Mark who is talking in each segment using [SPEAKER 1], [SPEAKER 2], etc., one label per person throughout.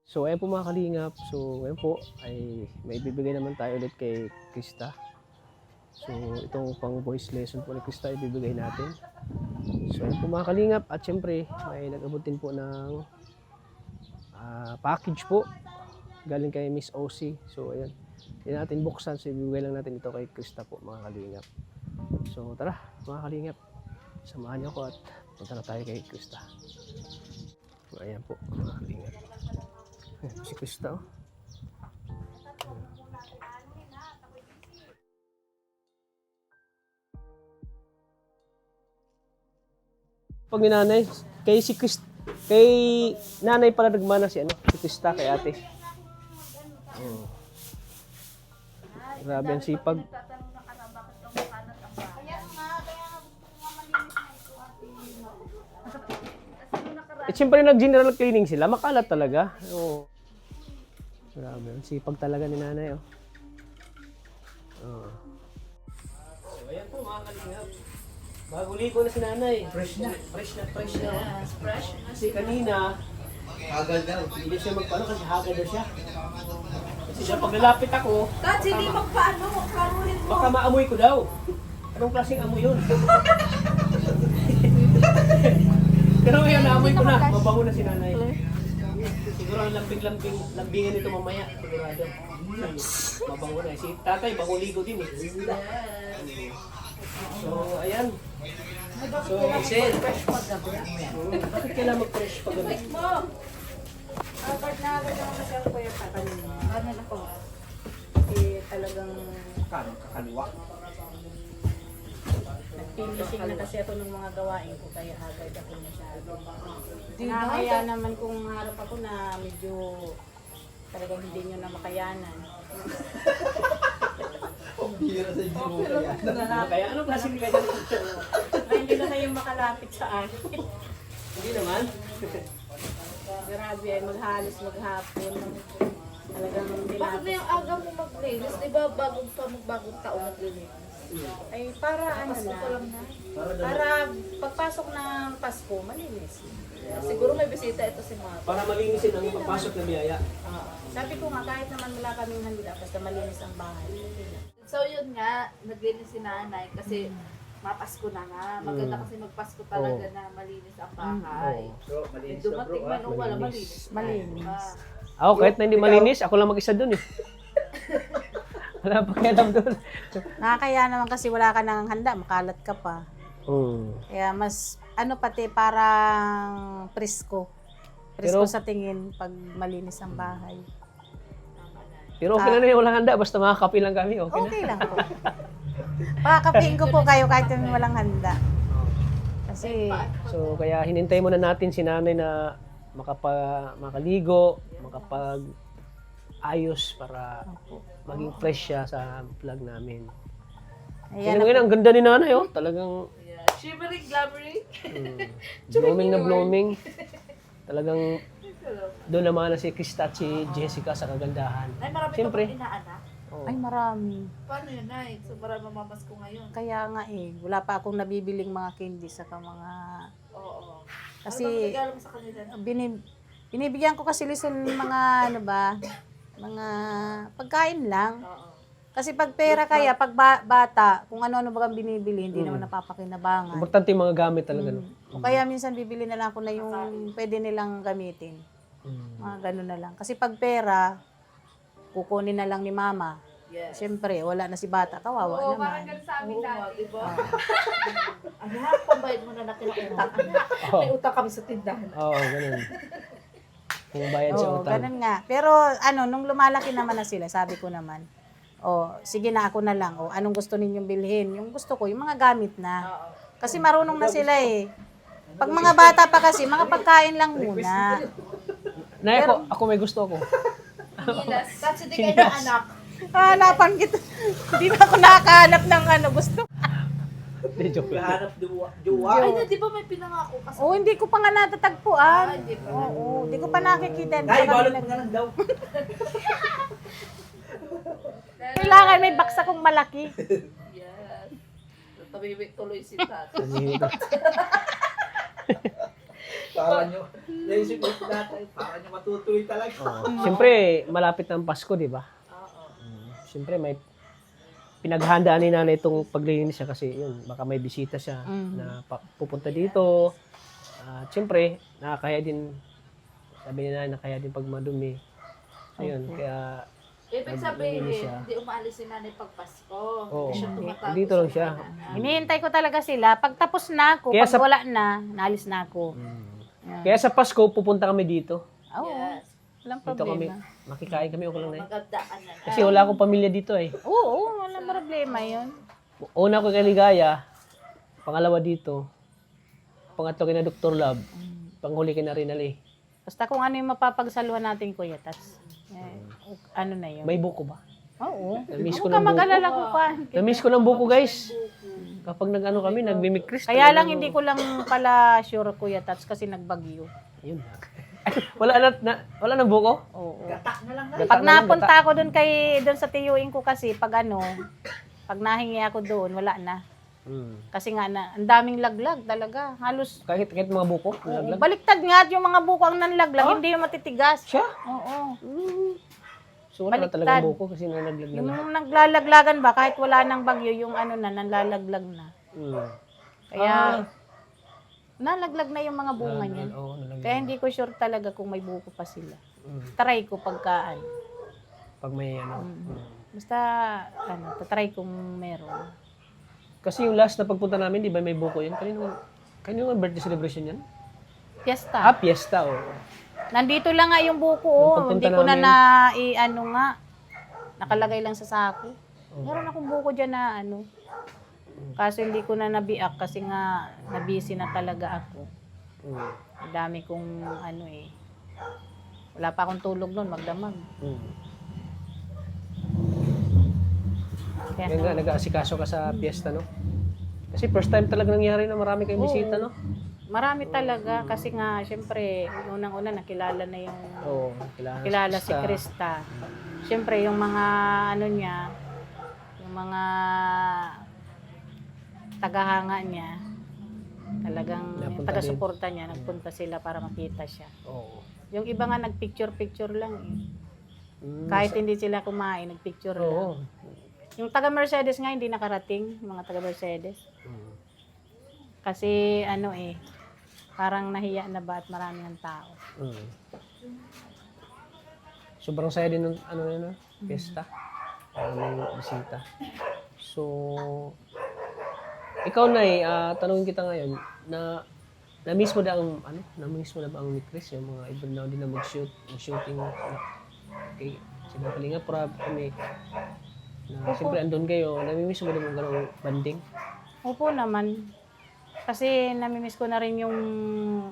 [SPEAKER 1] So ayan po mga kalingap. So ngayon po ay may bibigay naman tayo ulit kay Krista. So itong pang voice lesson po ni Krista ibibigay natin. So ayan po mga kalingap at syempre may nag-abot din po ng package po galing kay Miss OC. So ayan, hindi natin buksan, so ibibigay lang natin ito kay Krista po mga kalingap. So tara mga kalingap, samahan niyo ko at punta na tayo kay Krista. So ayan po mga kalingap. Si Krista, oh. Pag ni nanay, kay si Krista, kay nanay pala nagmana si Krista kay ate. Oh. Grabe ang sipag. Eh, siyempre nag-general cleaning sila, makalat talaga. Oo. Grabe, ang sipag talaga ni nanay, oh. Oh. So, ayan po mga kalingap. Bago ligo na si nanay. Fresh na. Fresh na.
[SPEAKER 2] Yes, fresh.
[SPEAKER 1] Kasi kanina, hagad daw. Hindi siya magpaano kasi hagad daw siya. Kasi siya pag lalapit ako,
[SPEAKER 2] Kat, hindi magparuhin mo.
[SPEAKER 1] baka maamoy ko daw. Anong klaseng amoy yun? Pero ngayon, naamoy ko na. Mabango na si nanay. Siguro ang lambingan nito mamaya. Sigurado. Mabango na. Si tatay, bango ligo din eh. So, ayan. So, Michelle. Bakit kailangan mag-fresh pag gabi?
[SPEAKER 2] Agad na kasi ako kuya pa kanina. Ano na ko? Eh, talagang
[SPEAKER 1] Kakaliwa.
[SPEAKER 2] finishing na kasi ako ng mga gawain ko kaya agad ako masyado. Kaya naman kung harap ako na medyo talagang hindi nyo na makayanan.
[SPEAKER 3] Bira sa inyo mo kaya.
[SPEAKER 1] Kaya anong klaseng liga dyan?
[SPEAKER 2] Na hindi na kayo makalapit sa akin.
[SPEAKER 1] Hindi naman.
[SPEAKER 2] Grabe ay maghalos maghapon. Talagang
[SPEAKER 4] Bakit na yung aga mo maglinis? Di ba bagong taon maglinis?
[SPEAKER 2] ay para ano
[SPEAKER 4] Pasko pa lang
[SPEAKER 2] na.
[SPEAKER 4] na.
[SPEAKER 2] Para pagpasok ng Pasko, malinis.
[SPEAKER 4] Siguro may bisita ito si Mama.
[SPEAKER 1] Para malinisin ang papasok na biyaya.
[SPEAKER 2] Sabi ko nga, kahit naman wala kaming handa, basta malinis ang bahay.
[SPEAKER 4] So yun nga, naglinis si nanay kasi mapasko na nga. Maganda kasi magpasko talaga
[SPEAKER 1] Oo.
[SPEAKER 4] na malinis ang bahay.
[SPEAKER 1] Oo.
[SPEAKER 4] Eh, dumating man o wala
[SPEAKER 1] Malinis.
[SPEAKER 4] malinis.
[SPEAKER 2] Malinis.
[SPEAKER 1] Ako kahit na hindi malinis, ako lang mag-isa dun eh. Wala pa kaya alam dun.
[SPEAKER 2] Nakakaya naman kasi wala ka nang handa, makalat ka pa. Kaya mas, pati parang presko. Presko
[SPEAKER 1] Pero-
[SPEAKER 2] sa tingin pag malinis ang bahay.
[SPEAKER 1] Pero okay lang na yung walang handa, basta makakapi lang kami, okay na.
[SPEAKER 2] Okay lang po. Pakakapiin ko po kayo kahit yung walang handa. Kasi,
[SPEAKER 1] So kaya hinintay muna natin si nanay na makaligo, makapag-ayos para maging fresh siya sa vlog namin.
[SPEAKER 2] ayan
[SPEAKER 1] Ngayon, ang ganda ni nanay, oh. Talagang
[SPEAKER 4] Yeah. Shimmering, glamoring.
[SPEAKER 1] blooming na blooming. Talagang doon naman na si Krista at si Jessica sa kagandahan.
[SPEAKER 4] Ay, marami
[SPEAKER 1] Siyempre.
[SPEAKER 4] ka bang inaanak?
[SPEAKER 1] Oh.
[SPEAKER 2] ay marami.
[SPEAKER 4] Paano yun, Nay? So marami mamamas ko ngayon.
[SPEAKER 2] Kaya nga wala pa akong nabibiling mga candy sa mga...
[SPEAKER 4] Oo.
[SPEAKER 2] Kasi,
[SPEAKER 4] ano bang regalo mo sa kanila?
[SPEAKER 2] binibigyan ko kasi listen mga mga pagkain lang.
[SPEAKER 4] Oo.
[SPEAKER 2] Kasi pag pera kaya, pag bata, kung ano-ano bagang binibili, hindi naman napapakinabangan.
[SPEAKER 1] Importante yung mga gamit talaga. No?
[SPEAKER 2] O kaya minsan bibili na lang ako na yung pwede nilang gamitin. Mga ganun na lang. Kasi pag pera, kukunin na lang ni mama.
[SPEAKER 4] Yes.
[SPEAKER 2] Siyempre, wala na si bata, kawawa naman.
[SPEAKER 4] Oo nga, diba? Anak, pambayad mo na natin ang utang. Anak, may utang kami sa tindahan.
[SPEAKER 1] Oo, ganun. Kung bayad sa
[SPEAKER 2] Oo,
[SPEAKER 1] utang.
[SPEAKER 2] ganun nga. Pero nung lumalaki naman na sila, sabi ko naman, sige na ako na lang. Anong gusto ninyong bilhin? Yung gusto ko, yung mga gamit na.
[SPEAKER 4] Oo.
[SPEAKER 2] Kasi marunong na sila eh. Pag mga bata pa kasi, mga pagkain lang muna.
[SPEAKER 1] Nay, ako may gusto ko.
[SPEAKER 4] Gilas. Kasi di kayo na anak.
[SPEAKER 2] Hanapan kita. Hindi na ako nakahanap ng gusto.
[SPEAKER 1] Hindi, joke lang.
[SPEAKER 3] Hanap duwa.
[SPEAKER 4] Ay, di ba may pinangako kasi?
[SPEAKER 2] Hindi ko pa nga natatagpuan.
[SPEAKER 4] Hindi pa.
[SPEAKER 2] Oo, hindi ko pa nakikita.
[SPEAKER 3] Nay, balot mo na lang daw.
[SPEAKER 2] Kailangan may baksa kong malaki.
[SPEAKER 4] Yes. Tabibig tuloy si Tat.
[SPEAKER 3] Para nyo, naisip ko dati, para nyo matutuloy talaga.
[SPEAKER 1] Siyempre, malapit na ang Pasko, di ba?
[SPEAKER 2] Oo.
[SPEAKER 1] Siyempre, may pinaghandaan ni nanay itong paglilinis siya kasi yun, baka may bisita siya na pupunta dito. At siyempre, nakakaya din, sabi ni nanay, nakakaya din pag madumi. So yun, kaya
[SPEAKER 4] Ibig sabihin,
[SPEAKER 1] Naglilinis siya.
[SPEAKER 4] hindi umaalis si nanay pag Pasko.
[SPEAKER 1] Oo.
[SPEAKER 4] Hindi siya tumatago
[SPEAKER 1] Dito lang
[SPEAKER 4] sa
[SPEAKER 1] siya.
[SPEAKER 4] nanay.
[SPEAKER 2] Hinihintay ko talaga sila. Pag tapos na ako,
[SPEAKER 1] Kaya
[SPEAKER 2] pag
[SPEAKER 1] sa-
[SPEAKER 2] wala na, naalis na ako. Yan.
[SPEAKER 1] kaya sa Pasko, pupunta kami dito.
[SPEAKER 2] Oo.
[SPEAKER 4] Yes.
[SPEAKER 2] Walang
[SPEAKER 1] Dito kami,
[SPEAKER 2] problema.
[SPEAKER 1] makikain kami, okay lang na yun.
[SPEAKER 4] Magandaan na.
[SPEAKER 1] Kasi wala akong pamilya dito eh.
[SPEAKER 2] Oo, walang problema yun.
[SPEAKER 1] Una ko kay Ligaya, pangalawa dito, pangatlo kay na Dr. Love, panghuli kay na Rinaldi.
[SPEAKER 2] Basta kung ano yung mapapagsaluhan natin, Kuya Tats. Ano na yun?
[SPEAKER 1] May buko ba?
[SPEAKER 2] Oo.
[SPEAKER 1] Namiss ko
[SPEAKER 2] Huwag ka
[SPEAKER 1] ng buko.
[SPEAKER 2] mag-alala ko pa.
[SPEAKER 1] Namiss ko ng buko, guys. Kapag nag-ano kami, nagmimikris.
[SPEAKER 2] Kaya lang hindi ko lang pala sure, Kuya Tats, kasi nagbagyo.
[SPEAKER 1] Ayun lang. Wala na buko?
[SPEAKER 2] Oo.
[SPEAKER 3] Gata na lang na.
[SPEAKER 1] Gata
[SPEAKER 2] Pag
[SPEAKER 1] na lang,
[SPEAKER 2] napunta
[SPEAKER 1] gata.
[SPEAKER 2] ako doon sa tiyuin ko kasi, pag nahingi ako doon, wala na. Kasi nga na, ang daming laglag talaga. Halos,
[SPEAKER 1] Kahit mga buko, nalaglag.
[SPEAKER 2] baliktad nga yung mga buko ang nanlaglag, hindi yung matitigas.
[SPEAKER 1] Siya?
[SPEAKER 2] Oo.
[SPEAKER 1] So wala na
[SPEAKER 2] Baliktad.
[SPEAKER 1] talaga buko kasi nalaglag na lahat.
[SPEAKER 2] Yung naglalaglagan ba, kahit wala nang bagyo, yung nanlalaglag na. Kaya, nalaglag na yung mga bunga niyan.
[SPEAKER 1] Oo, nalaglag.
[SPEAKER 2] Kaya hindi ko sure talaga kung may buko pa sila.
[SPEAKER 1] Mm.
[SPEAKER 2] Try ko pagkaan.
[SPEAKER 1] Pag may ano.
[SPEAKER 2] Basta, tatry kung meron.
[SPEAKER 1] Kasi yung last na pagpunta namin, di ba may buko yan? Kanino ang birthday celebration yan?
[SPEAKER 2] Fiesta.
[SPEAKER 1] Fiesta, oh.
[SPEAKER 2] Nandito lang nga yung buko,
[SPEAKER 1] Nung
[SPEAKER 2] oh.
[SPEAKER 1] pagpunta
[SPEAKER 2] Hindi ko na
[SPEAKER 1] namin.
[SPEAKER 2] nga. Nakalagay lang sa sako. Meron akong buko dyan na Kaso hindi ko na nabiak kasi nga nabisi na talaga ako. Ang dami kong Wala pa akong tulog noon, magdamag. Kaya
[SPEAKER 1] Kaya nga, nag-aasikaso ka sa fiesta, no? Kasi first time talaga nangyari na marami kayong bisita, no?
[SPEAKER 2] marami talaga kasi nga syempre unang-una nakilala na yung
[SPEAKER 1] Oo,
[SPEAKER 2] kilala si Krista. Siyempre, yung mga niya, yung mga tagahanga niya, talagang yung
[SPEAKER 1] Napunta
[SPEAKER 2] taga-suporta niya, nagpunta sila para makita siya.
[SPEAKER 1] Oo.
[SPEAKER 2] Yung iba nga nagpicture-picture lang eh.
[SPEAKER 1] Mm,
[SPEAKER 2] Kahit hindi sila kumain, nagpicture
[SPEAKER 1] Oo.
[SPEAKER 2] lang. Yung taga-Mercedes nga hindi nakarating, yung mga taga-Mercedes.
[SPEAKER 1] Mm.
[SPEAKER 2] Kasi parang nahiya na ba at marami ng tao.
[SPEAKER 1] Mm. Sobrang saya din ng fiesta. May bisita. So, ikaw na tanungin kita ngayon na-miss mo na na-miss mo na ba ang ni Chris, yung mga ibang na din na mag-shooting kay sila Kalinga Prab kami na siyempre andun kayo, nami-miss mo na yung ganong banding?
[SPEAKER 2] Opo naman. Kasi namimiss ko na rin yung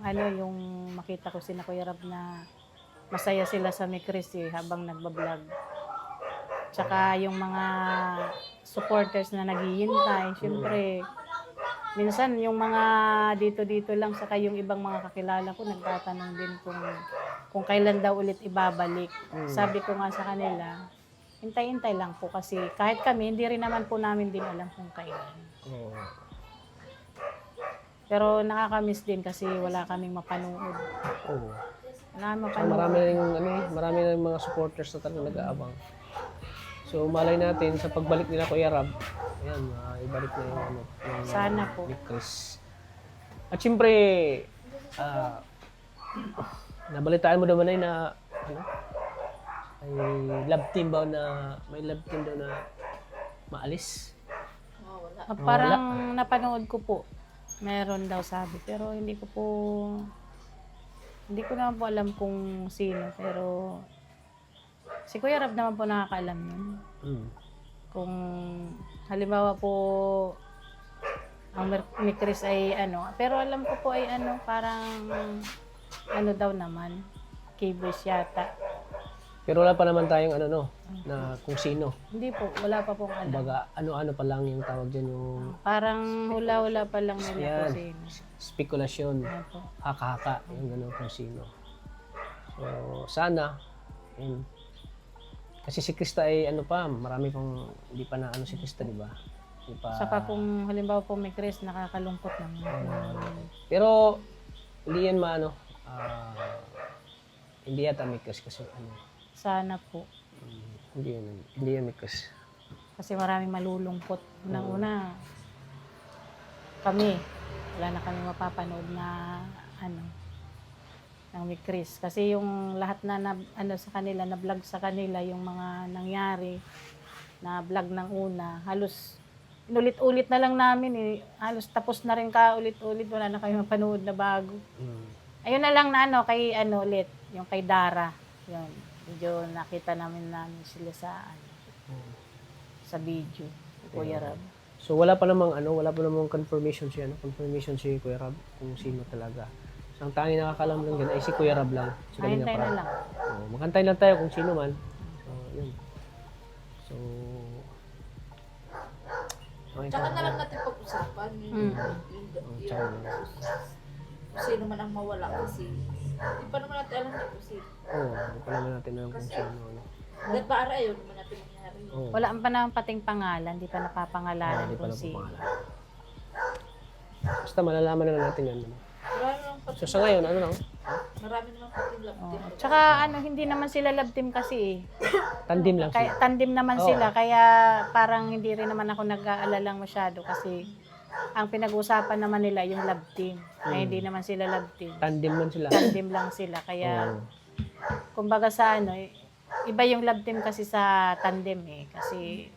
[SPEAKER 2] yung makita ko si Kuya Rab na masaya sila sa ni Chris habang nagbablog. Tsaka yung mga supporters na naghihintay, syempre minsan yung mga dito lang saka yung ibang mga kakilala ko nagtatanong din kung kailan daw ulit ibabalik. Sabi ko nga sa kanila, hintay-hintay lang po kasi kahit kami hindi rin naman po namin din alam kung kailan.
[SPEAKER 1] Oo.
[SPEAKER 2] Pero nakakamiss din kasi wala kaming mapanood.
[SPEAKER 1] Oo.
[SPEAKER 2] Wala kaming
[SPEAKER 1] So,
[SPEAKER 2] mapanood.
[SPEAKER 1] marami na yung mga supporters na talagang nag-aabang. So, malay natin sa pagbalik nila Kuya Rab, ayan, ibalik na yung yung
[SPEAKER 2] Sana po.
[SPEAKER 1] ni Chris. At siyempre, nabalitaan mo naman ay na ay love team ba may love team daw na maalis?
[SPEAKER 2] Parang napanood ko po. Meron daw sabi. Pero hindi ko naman po alam kung sino. Pero si Kuya Rab naman po nakakaalam yun. Kung halimbawa po ang ni Chris ay pero alam ko po ay parang daw naman. K-boys yata.
[SPEAKER 1] Pero wala pa naman tayong na kung sino.
[SPEAKER 2] Hindi po, wala pa pong alam.
[SPEAKER 1] Kumbaga, ano-ano pa lang yung tawag dyan yung
[SPEAKER 2] Parang hula-hula pa lang nila
[SPEAKER 1] yan,
[SPEAKER 2] kung sino.
[SPEAKER 1] spekulasyon,
[SPEAKER 2] Opo.
[SPEAKER 1] haka-haka, yung gano'n kung sino. So, sana, yun. Kasi si Krista ay marami pang, hindi pa na si Krista, di ba? Hindi pa,
[SPEAKER 2] Saka kung halimbawa po may Chris, nakakalungkot naman.
[SPEAKER 1] pero, Hindi yan maano. Hindi yata Mikos kasi ano.
[SPEAKER 2] Sana po.
[SPEAKER 1] Hindi yan Mikos.
[SPEAKER 2] Kasi maraming malulungkot. Unang-una, kami, wala na kami mapapanood na ano, ng Mikris. Kasi yung lahat na ano sa kanila, na vlog sa kanila, yung mga nangyari, na vlog ng una, halos inulit-ulit na lang namin eh. Halos tapos na rin ka ulit-ulit, wala na kami mapanood na bago. Ayun na lang na ano, kay ano ulit, yung kay Dara. Yun, medyo nakita namin sila sa ano, sa video, Kuya Rab.
[SPEAKER 1] So wala pa namang confirmation si Kuya Rab kung sino talaga. So ang tanging nakakalam lang din ay si Kuya Rab lang. Si Kalinga
[SPEAKER 2] Ahintay na
[SPEAKER 1] Prab.
[SPEAKER 2] lang.
[SPEAKER 1] Magantay lang tayo kung sino man. So yun. So okay,
[SPEAKER 4] Tsaka na lang natin pag-usapan
[SPEAKER 1] tsaka
[SPEAKER 4] kung sino man ang mawala kasi hindi pa naman natin alam na kung sino.
[SPEAKER 1] hindi pa naman natin alam kung sino. Ano.
[SPEAKER 4] Hanggat ba ayaw naman natin nangyari.
[SPEAKER 1] Oo.
[SPEAKER 2] Wala pa naman pating pangalan, di pa napapangalanan
[SPEAKER 1] Hindi pa
[SPEAKER 2] kung
[SPEAKER 1] lang
[SPEAKER 2] sino.
[SPEAKER 1] pangalan. Basta malalaman na lang natin yan. Ano.
[SPEAKER 4] Marami naman pati.
[SPEAKER 1] So sa ngayon, ano lang?
[SPEAKER 4] Marami naman pati love team.
[SPEAKER 2] Tsaka ano, hindi naman sila love team kasi eh.
[SPEAKER 1] Tandem lang
[SPEAKER 2] Kaya,
[SPEAKER 1] sila.
[SPEAKER 2] tandem naman
[SPEAKER 1] Oo.
[SPEAKER 2] sila, kaya parang hindi rin naman ako nag-aalalang masyado kasi ang pinag-uusapan naman nila yung love team. Ay hindi naman sila love team.
[SPEAKER 1] Tandem man sila.
[SPEAKER 2] Tandem lang sila. Kaya
[SPEAKER 1] Oo.
[SPEAKER 2] kumbaga sa ano, iba yung love team kasi sa tandem eh. Kasi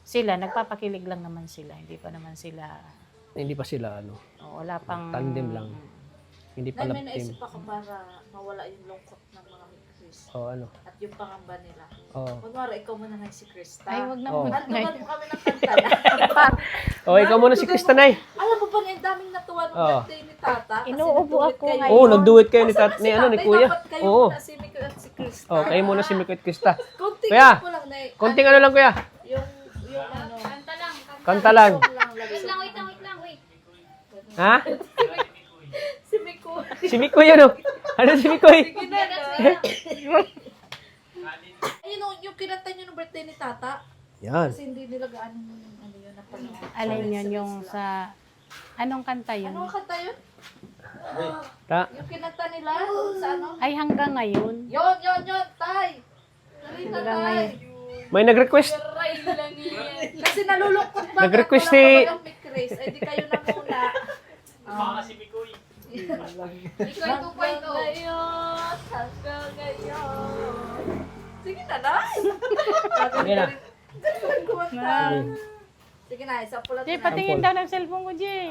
[SPEAKER 2] sila, nagpapakilig lang naman sila. Hindi pa naman sila,
[SPEAKER 1] Hindi pa sila ano.
[SPEAKER 2] wala pang...
[SPEAKER 1] Tandem lang. Hindi pa
[SPEAKER 4] Dahil
[SPEAKER 1] love
[SPEAKER 4] may
[SPEAKER 1] team.
[SPEAKER 4] naisip ako para mawala yung lungkot ng mga Chris
[SPEAKER 1] Ano.
[SPEAKER 4] at yung pangamba nila.
[SPEAKER 1] Oo.
[SPEAKER 4] Kunwari, ikaw muna na si Krista.
[SPEAKER 2] Ay, wag na
[SPEAKER 1] Oo.
[SPEAKER 2] muna.
[SPEAKER 4] Nantukan mo kami ng kanta na.
[SPEAKER 1] Ikaw muna si Kristanay.
[SPEAKER 4] Alam mo ba ang daming natuwa ng
[SPEAKER 1] Oo.
[SPEAKER 4] birthday ni Tata? Kasi
[SPEAKER 2] Inuubo
[SPEAKER 4] nag-duet
[SPEAKER 2] ako
[SPEAKER 4] kayo.
[SPEAKER 2] ngayon.
[SPEAKER 1] Oo, nag-duet kayo ni
[SPEAKER 4] Nasaan
[SPEAKER 1] ni
[SPEAKER 4] na
[SPEAKER 1] ano ni
[SPEAKER 4] tatay?
[SPEAKER 1] Kuya.
[SPEAKER 4] Dapat kayo
[SPEAKER 1] Oo.
[SPEAKER 4] muna, si Miko at si Krista.
[SPEAKER 1] Kayo muna si Miko at Krista.
[SPEAKER 4] Konting
[SPEAKER 1] Kuya,
[SPEAKER 4] ko lang na
[SPEAKER 1] konting ano lang kuya.
[SPEAKER 4] yung ano.
[SPEAKER 1] Kanta lang.
[SPEAKER 4] Wait lang.
[SPEAKER 1] Ha?
[SPEAKER 4] Si Miko.
[SPEAKER 1] Si Miko yun oh. Ano si Miko eh?
[SPEAKER 4] Ayun o, yung kinanta nyo ng birthday ni Tata.
[SPEAKER 1] Yan.
[SPEAKER 4] Kasi hindi nila gaano ano yun napanood.
[SPEAKER 2] Alin yun, yung sa... Anong kanta yun?
[SPEAKER 4] Ano ang kanta yun? Yung kinanta nila sa ano?
[SPEAKER 2] Ay, hanggang ngayon.
[SPEAKER 4] Yon, tay! Narita,
[SPEAKER 2] Hanggang
[SPEAKER 4] tay!
[SPEAKER 2] ngayon.
[SPEAKER 1] May nag-request.
[SPEAKER 4] Kasi nalulungkot ba?
[SPEAKER 1] Nag-request
[SPEAKER 4] Walang
[SPEAKER 1] si-
[SPEAKER 4] walang Mick Grace. Ay, di kayo na muna.
[SPEAKER 3] Baka si Mikoy.
[SPEAKER 4] Hanggang ngayon, hanggang ngayon. Sige na, Nay!
[SPEAKER 1] Sige na.
[SPEAKER 4] Kumanta. Sige na, isa pula
[SPEAKER 2] Jay, patingin daw ng cellphone ko, Jay.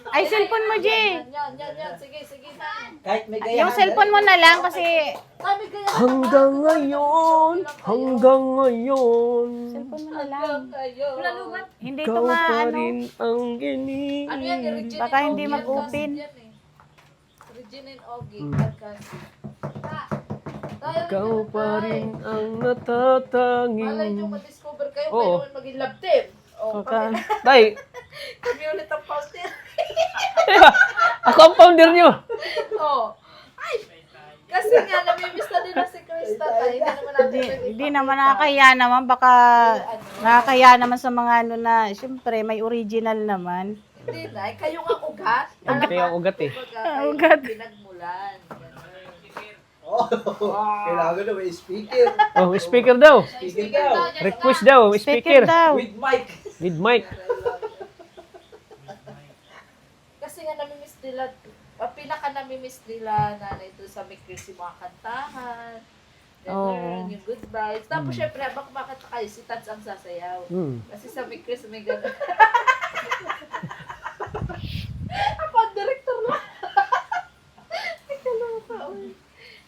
[SPEAKER 2] Ay, cellphone mo, Jay.
[SPEAKER 4] Yan. Sige na.
[SPEAKER 3] Kahit may
[SPEAKER 2] Yung cellphone mo na lang kasi...
[SPEAKER 4] Sabi kaya
[SPEAKER 1] Hanggang ngayon. Hanggang ngayon.
[SPEAKER 2] Cellphone mo na lang.
[SPEAKER 4] ngayon.
[SPEAKER 2] Hindi ito
[SPEAKER 1] Ikaw pa
[SPEAKER 2] maano.
[SPEAKER 1] rin ang gini.
[SPEAKER 4] Ano yan, Regine
[SPEAKER 2] Baka
[SPEAKER 4] and
[SPEAKER 2] hindi
[SPEAKER 4] Ogie,
[SPEAKER 2] mag-open.
[SPEAKER 4] Alcacid yan eh. Regine and Ogie, Alcacid. Tayo,
[SPEAKER 1] Ikaw
[SPEAKER 4] ganun,
[SPEAKER 1] pa
[SPEAKER 4] tay.
[SPEAKER 1] rin ang
[SPEAKER 4] Malay nyo,
[SPEAKER 1] natatanging.
[SPEAKER 4] ma-discover kayo,
[SPEAKER 1] Oo.
[SPEAKER 4] kayo naman maging love team. O,
[SPEAKER 2] Okay.
[SPEAKER 1] Tay,
[SPEAKER 4] kami ulit ang founder.
[SPEAKER 1] ako ang founder nyo.
[SPEAKER 4] Oo. Ay! Kasi nga, namimiss na nila si Krista. Tayo, hindi naman natin pwede
[SPEAKER 2] Hindi naman nakakaya naman. Baka nakakaya naman sa mga ano na, siyempre, may original naman.
[SPEAKER 4] Hindi na, kayo nga ugat.
[SPEAKER 1] Kaya ang ugat eh.
[SPEAKER 4] Ugat. Pinagmulan. Ganun.
[SPEAKER 3] Kailangan na may speaker.
[SPEAKER 1] Oh, speaker daw.
[SPEAKER 3] Speaker daw.
[SPEAKER 1] Request daw,
[SPEAKER 2] Speaker
[SPEAKER 1] speaker.
[SPEAKER 2] daw.
[SPEAKER 3] With mic.
[SPEAKER 1] With mic.
[SPEAKER 4] Kasi nga namimiss nila, pinaka-namimiss nila na ito sa Mikris yung mga kantahan. Ganun, yung good vibes. Tapos syempre, habang kumakanta kayo, si Tats ang sasayaw. Kasi sa Mikris may ganun. Ako ang director lang.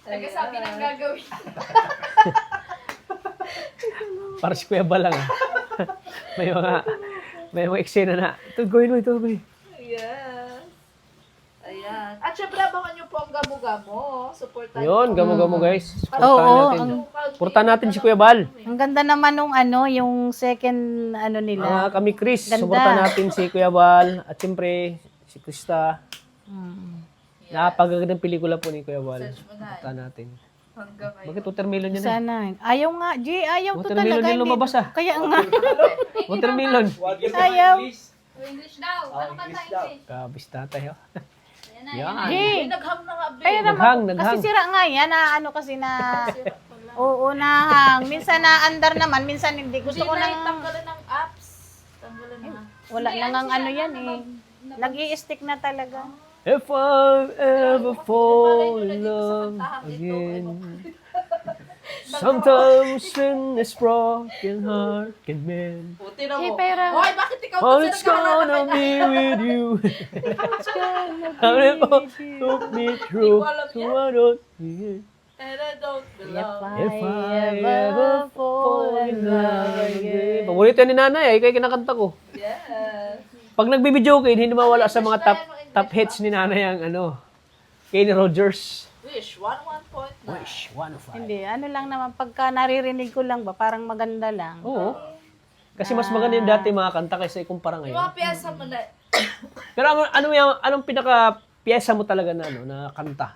[SPEAKER 4] Nagsasabi ng gagawin.
[SPEAKER 1] Para si Kuya Balang. may mga eksena na. Ito, gawin mo, ito, gawin.
[SPEAKER 4] Yes. Ayan. At syempre, abangan nyo po ang gamo-gamo. Supportan
[SPEAKER 1] Yun,
[SPEAKER 4] nyo.
[SPEAKER 1] gamo-gamo guys.
[SPEAKER 2] Oo,
[SPEAKER 1] Supportahan natin si Kuya Bal.
[SPEAKER 2] Ang ganda naman nung ano, yung second ano nila.
[SPEAKER 1] Kami Chris,
[SPEAKER 2] Ganda.
[SPEAKER 1] supportan natin si Kuya Bal. At siyempre, si Krista. Napakagandang pelikula po ni Kuya Bal.
[SPEAKER 4] Search mo na.
[SPEAKER 1] Supportan natin.
[SPEAKER 4] Hanggang ngayon.
[SPEAKER 1] Bakit watermelon yun eh?
[SPEAKER 2] Sana. Ayaw nga, G, ayaw to
[SPEAKER 1] Watermelon
[SPEAKER 2] talaga.
[SPEAKER 1] din lumabas ah.
[SPEAKER 2] Kaya nga.
[SPEAKER 1] Watermelon.
[SPEAKER 2] Ayaw.
[SPEAKER 4] English daw.
[SPEAKER 3] Ano kanta English daw?
[SPEAKER 1] Kabis tatay oh. Yan.
[SPEAKER 2] Jay,
[SPEAKER 4] Naghang na nga, babe.
[SPEAKER 2] kaya
[SPEAKER 1] Naghang,
[SPEAKER 2] naman,
[SPEAKER 1] naghang.
[SPEAKER 2] kasi sira nga yan, na ano kasi na,
[SPEAKER 4] Sira pala.
[SPEAKER 2] oo, nahang. Minsan na andar naman, minsan hindi. Gusto ko
[SPEAKER 4] na
[SPEAKER 2] nang,
[SPEAKER 4] tanggalan ng apps. Tanggalan na.
[SPEAKER 2] wala na ngang ano yan eh. Nag-i-stick na talaga.
[SPEAKER 1] If I ever fall in love again. Sometimes when this broken heart can mend.
[SPEAKER 4] Puti na
[SPEAKER 2] Hey,
[SPEAKER 4] mo.
[SPEAKER 2] pero-
[SPEAKER 4] Hoy, bakit ikaw
[SPEAKER 1] Oh,
[SPEAKER 4] to
[SPEAKER 1] it's gonna be with you. How it took me through. So I don't need.
[SPEAKER 4] And I don't belong.
[SPEAKER 1] If I ever fall in love again. Paborito yan ni nanay, kaya kinakanta ko.
[SPEAKER 4] Yes.
[SPEAKER 1] Pag nagbibideo kayo, hindi mawala sa mga top hits ni nanay ang ano. Kenny Rogers.
[SPEAKER 4] Wish, 1-1.9.
[SPEAKER 1] Wish, 105.
[SPEAKER 2] Hindi, ano lang naman, pagka naririnig ko lang ba, parang maganda lang.
[SPEAKER 1] Oo. Kasi mas maganda yung dati mga kanta kaysa ikumpara
[SPEAKER 4] Yung
[SPEAKER 1] ngayon.
[SPEAKER 4] mga piyesa mo na,
[SPEAKER 1] Pero anong pinaka piyesa mo talaga na ano na kanta?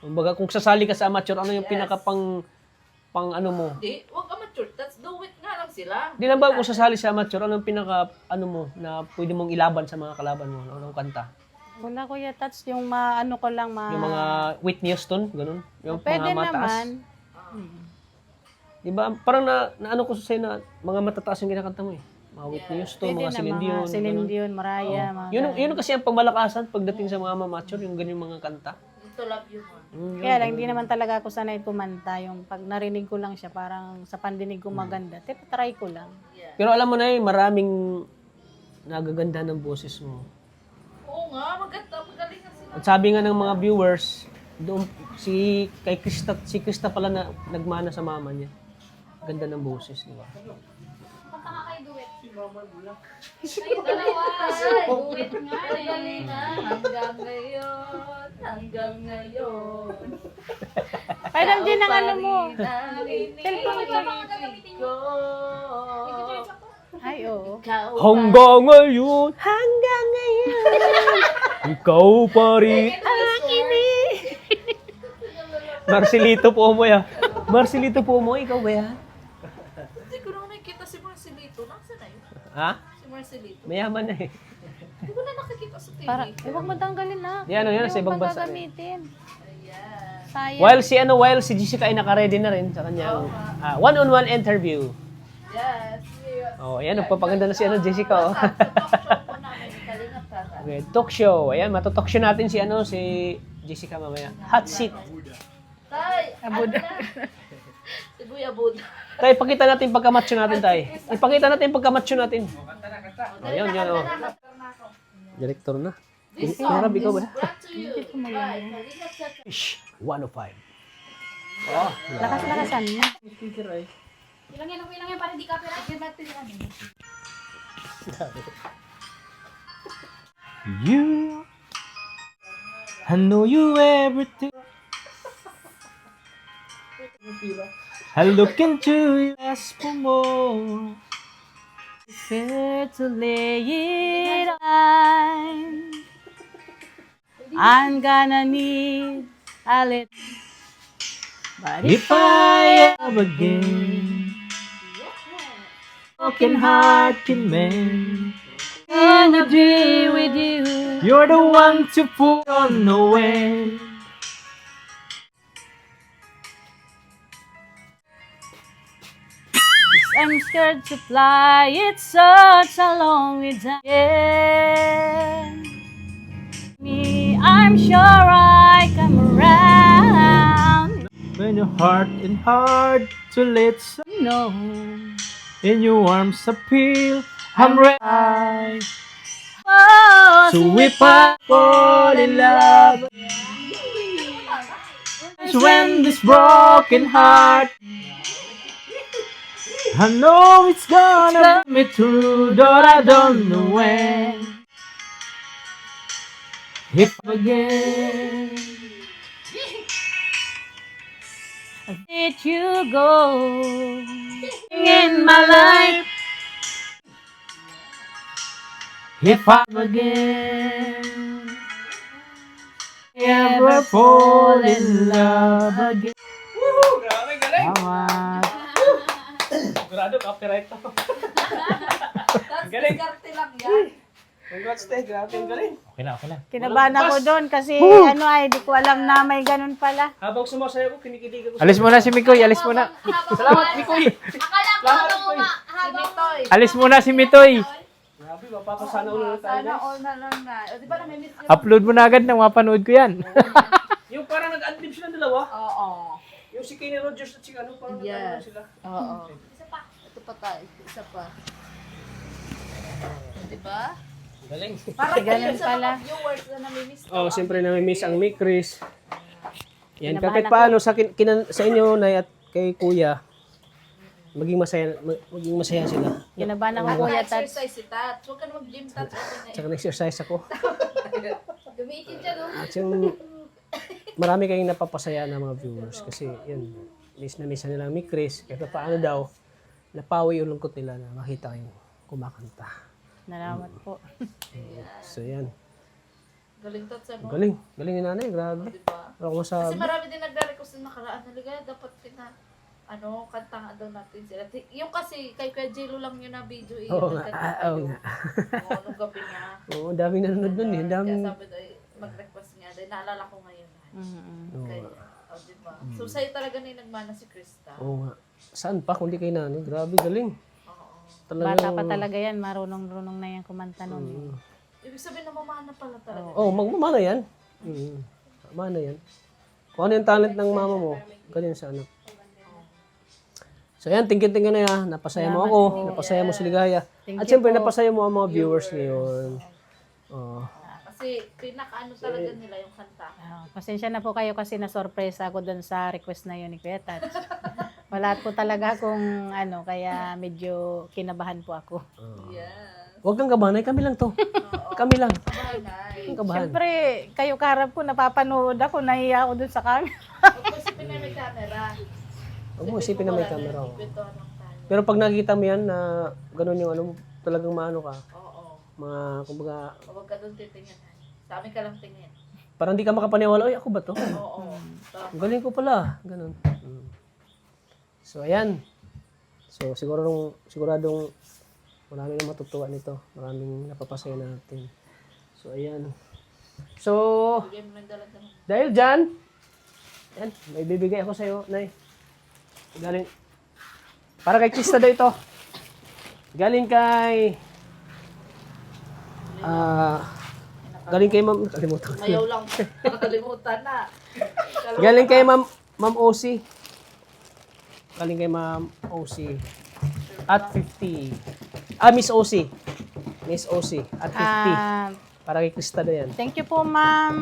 [SPEAKER 1] Kumbaga kung sasali ka sa amateur, ano yung
[SPEAKER 4] Yes.
[SPEAKER 1] pinaka pang ano mo?
[SPEAKER 4] di, wag amateur, that's do it nga lang sila.
[SPEAKER 1] Di lang ba kung sasali sa amateur, ano yung pinaka ano mo na pwede mong ilaban sa mga kalaban mo? Anong kanta?
[SPEAKER 2] Wala ko Tats, yung ano ko lang,
[SPEAKER 1] Yung mga Whitney Houston, ganun? Yung
[SPEAKER 2] pwede
[SPEAKER 1] mga mataas?
[SPEAKER 2] naman.
[SPEAKER 1] Di ba? Parang na ano ko sa'yo na mga matataas yung kinakanta mo eh. Mga Whitney Houston,
[SPEAKER 2] Pwede
[SPEAKER 1] mga
[SPEAKER 2] na,
[SPEAKER 1] Celine Dion.
[SPEAKER 2] mga Celine
[SPEAKER 1] ganun.
[SPEAKER 2] Dion, Mariah, mga
[SPEAKER 1] Yun kasi ang pangmalakasan pagdating sa mga amateur, yung ganyan mga kanta.
[SPEAKER 4] Ito love you mo.
[SPEAKER 2] Kaya lang, hindi naman talaga ako sanay kumanta. Yung pag narinig ko lang siya, parang sa pandinig ko maganda. Try ko lang.
[SPEAKER 1] Pero alam mo na maraming nagaganda ng boses mo.
[SPEAKER 4] Oo nga, maganda, magaling nga sila.
[SPEAKER 1] At sabi nga ng mga viewers, doon si Krista pala na nagmana sa mama niya. Ganda ng boses, di ba?
[SPEAKER 4] Magaling na, hanggang ngayon.
[SPEAKER 2] Parang din ang ano mo.
[SPEAKER 4] Cellphone ko.
[SPEAKER 2] Ay, oo.
[SPEAKER 4] Ikaw
[SPEAKER 1] Hanggang ngayon, ikaw pa rin. Marcelito po mo ya. Marcelito po mo, ikaw ba yan?
[SPEAKER 4] Hindi ko na nakikita si Marcelito. Nasaan na yun?
[SPEAKER 1] Ha?
[SPEAKER 4] Si Marcelito.
[SPEAKER 1] Mayaman na eh.
[SPEAKER 4] Hindi ko na nakikita sa TV.
[SPEAKER 2] Para, huwag mo tanggalin na.
[SPEAKER 1] Yan, ano yan, sa ibang bansa.
[SPEAKER 2] gagamitin.
[SPEAKER 4] Ayan.
[SPEAKER 2] Sayang.
[SPEAKER 1] While si Jessica ay naka-ready na rin sa kanyang one-on-one interview.
[SPEAKER 4] Yes.
[SPEAKER 1] Oh, ayan, nagpapaganda na si Jessica. Oh.
[SPEAKER 4] Sa talk show po namin, Kalingap Tata.
[SPEAKER 1] Okay, talk show. Ayan, matotalk show natin si si Jessica mamaya. Hot seat.
[SPEAKER 4] Tay, ano na? Si Buya Buda.
[SPEAKER 1] Tay, pakita natin pagkamacho natin, tay. Ipakita natin pagkamacho natin. Oh, yun, oh. Director na.
[SPEAKER 4] This
[SPEAKER 1] Hirap,
[SPEAKER 4] song
[SPEAKER 1] ikaw ba?
[SPEAKER 4] is brought to you by Kalingap Tata.
[SPEAKER 1] Shh, 105. Oh,
[SPEAKER 2] Lakas-lakasan mo.
[SPEAKER 5] Ilang yan para di copyright.
[SPEAKER 4] Sige natin yung ano.
[SPEAKER 3] You, I know you everything. I look into you, ask for more.
[SPEAKER 2] Fair to lay it on. I'm gonna need a little. But
[SPEAKER 3] If I ever again, broken heart can mend.
[SPEAKER 2] gonna be with you.
[SPEAKER 3] You're the one to put on nowhere.
[SPEAKER 2] I'm scared to fly, it's such a long way down. Yeah. Me, I'm sure I come around.
[SPEAKER 3] When your heart and hard to let
[SPEAKER 2] No.
[SPEAKER 3] in your arms appeal, I'm ready.
[SPEAKER 2] Oh,
[SPEAKER 3] So if I fall in love, when this broken heart, I know it's gonna get me through, but I don't know when. If again,
[SPEAKER 2] let you go in my life.
[SPEAKER 3] if I again ever fall in love again.
[SPEAKER 2] Tama.
[SPEAKER 1] Sigurado, copyright to.
[SPEAKER 4] That's diskarte lang yan.
[SPEAKER 1] Congrats, te. Grabe, ang galing.
[SPEAKER 3] Okay na.
[SPEAKER 2] Kinabahan ako doon kasi di ko alam na may ganun pala.
[SPEAKER 1] Habang sumasaya ko, kinikilig ako.
[SPEAKER 3] Alis muna si Mikoy, alis muna.
[SPEAKER 1] Salamat, Mikoy.
[SPEAKER 5] Akala ko habang
[SPEAKER 4] Mitoy.
[SPEAKER 3] Alis muna si Mitoy.
[SPEAKER 1] Grabe, mapapasana ulo na tayo,
[SPEAKER 4] Sana
[SPEAKER 1] guys.
[SPEAKER 4] all na lang na. O, di ba namimiss yun?
[SPEAKER 3] Upload mo na agad nang mapanood ko yan.
[SPEAKER 1] Yung parang nag-adlib sila dalawa.
[SPEAKER 4] Oo.
[SPEAKER 1] Yung si Kenny Rogers at si ano, parang nag-ano
[SPEAKER 4] Yes.
[SPEAKER 1] sila.
[SPEAKER 4] Oo. Ito pa tayo. Isa pa. Di ba?
[SPEAKER 1] Galing.
[SPEAKER 4] Parang
[SPEAKER 2] Ganun
[SPEAKER 4] kayo sa
[SPEAKER 2] pala.
[SPEAKER 4] mga viewers na namimiss.
[SPEAKER 1] Oh, siyempre nami-miss ang Mick Chris. Yan,
[SPEAKER 2] Kinabahan
[SPEAKER 1] kahit
[SPEAKER 2] ako.
[SPEAKER 1] paano sa inyo, Nay, at kay Kuya, maging masaya sila.
[SPEAKER 2] Kinabahan ako kuya Tats.
[SPEAKER 4] Exercise si Tats. Huwag ka na mag-gym, Tats. Okay na
[SPEAKER 1] Tsaka nag-exercise ako.
[SPEAKER 5] Gamitin siya, no?
[SPEAKER 1] At yung marami kayong napapasaya na mga viewers kasi yun, miss na nila ang Mick Chris. Kahit paano daw, napawi yung lungkot nila na makita kayong kumakanta.
[SPEAKER 2] Salamat po.
[SPEAKER 1] So yan.
[SPEAKER 4] Galing Tats, ano?
[SPEAKER 1] Galing ni nanay, grabe.
[SPEAKER 4] Di ba?
[SPEAKER 1] Ano ko
[SPEAKER 4] Kasi
[SPEAKER 1] masabi?
[SPEAKER 4] marami din nagre-request na nakaraan. Naligaya, dapat kantangan daw natin sila. Yung kasi, kay Kuya Jello lang yun na video eh.
[SPEAKER 1] Oo nga,
[SPEAKER 4] Nagkanta
[SPEAKER 1] oo
[SPEAKER 4] kayo.
[SPEAKER 1] nga.
[SPEAKER 4] Oo, nung gabi niya.
[SPEAKER 1] Oo, ang daming nanonood nun eh. Ang daming...
[SPEAKER 4] Kaya sabi daw, mag-request niya. Dahil naalala ko ngayon.
[SPEAKER 2] Mm-mm.
[SPEAKER 4] Kaya, diba? So, sa'yo talaga na yung nagmana si Krista.
[SPEAKER 1] Oo nga. Saan pa kundi kay nanay? Grabe, galing.
[SPEAKER 4] Oo.
[SPEAKER 2] Bata pa talaga yan, marunong-runong na yan kumanta nun.
[SPEAKER 4] Ibig sabihin na mamana pala talaga.
[SPEAKER 1] Oh, magmamana yan. Mana yan. Kung ano yung talent ng mama mo, ganyan sa anak. So yan, tingin-tingin na yan. Napasaya mo ako, napasaya mo si Ligaya. At siyempre, napasaya mo ang mga viewers ngayon. Oh.
[SPEAKER 4] Kasi pinaka-ano talaga nila yung kanta.
[SPEAKER 2] Pasensya na po kayo kasi na-surprise ako doon sa request na yun ni Kuya Tats. Wala po talaga akong kaya medyo kinabahan po ako.
[SPEAKER 4] Yes.
[SPEAKER 1] Huwag kang kabahan, kami lang to. Kami lang.
[SPEAKER 4] Bye, Nay.
[SPEAKER 1] Huwag kang kabahan.
[SPEAKER 2] Siyempre, kayo karap ko, napapanood ako, nahiya ako doon sa camera.
[SPEAKER 4] Huwag mo isipin na may camera.
[SPEAKER 1] Huwag mo isipin na may camera. Oh.
[SPEAKER 4] Ito lang tayo.
[SPEAKER 1] Pero pag nakikita mo yan na ganun yung talagang maano ka,
[SPEAKER 4] Oo.
[SPEAKER 1] mga, kumbaga,
[SPEAKER 4] Huwag ka doon titingin. Sa amin ka lang tingin.
[SPEAKER 1] parang di ka makapaniwala, oy, ako ba to?
[SPEAKER 4] Oo.
[SPEAKER 1] Ang galing ko pala. Ganun. So, ayan. So, siguradong marami na matutuwa nito. Maraming napapasaya natin. So, ayan. So,
[SPEAKER 4] Bigyan mo ng dala-dala.
[SPEAKER 1] dahil dyan, yan, may bibigay ako sa'yo, Nay. Galing, para kay Krista daw ito. Galing kay, galing kay Ma'am, kalimutan ko.
[SPEAKER 4] Mayaw lang. Nakalimutan na.
[SPEAKER 1] Galing kay Ma'am OC. Galing kay Ma'am OC. At 50. Miss OC. Miss OC. At 50. Para kay Krista na yan.
[SPEAKER 2] Thank you po, Ma'am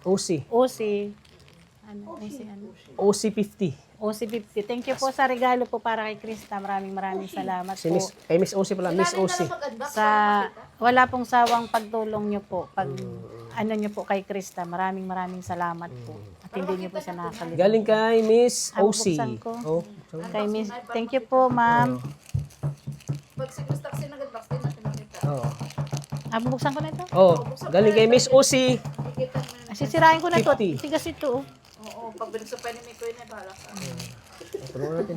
[SPEAKER 1] OC.
[SPEAKER 2] OC.
[SPEAKER 1] OC 50.
[SPEAKER 2] OC50. Thank you po sa regalo po para kay Krista. Maraming salamat
[SPEAKER 1] Si
[SPEAKER 2] po.
[SPEAKER 1] kay Miss OC pala. Miss OC.
[SPEAKER 2] Sa wala pong sawang pagtulong nyo po. Pag nyo po kay Krista. Maraming salamat po. At hindi nyo po siya nakakalimutan.
[SPEAKER 1] Galing kay Miss OC.
[SPEAKER 2] buksan ko.
[SPEAKER 1] Oh.
[SPEAKER 2] Kay Miss, thank you po, Ma'am.
[SPEAKER 4] Pag si Krista kasi nag-box din natin nakita.
[SPEAKER 1] Oh.
[SPEAKER 2] Buksan ko na ito.
[SPEAKER 1] Oh, galing kay Miss OC.
[SPEAKER 4] Nakikita mo yun.
[SPEAKER 2] Sisirain ko na ito.
[SPEAKER 1] 50.
[SPEAKER 2] Tigas ito. Oh.
[SPEAKER 4] Oo. Pag binagsapain ni Mikoy na, bahala ka.
[SPEAKER 1] Tulungan natin.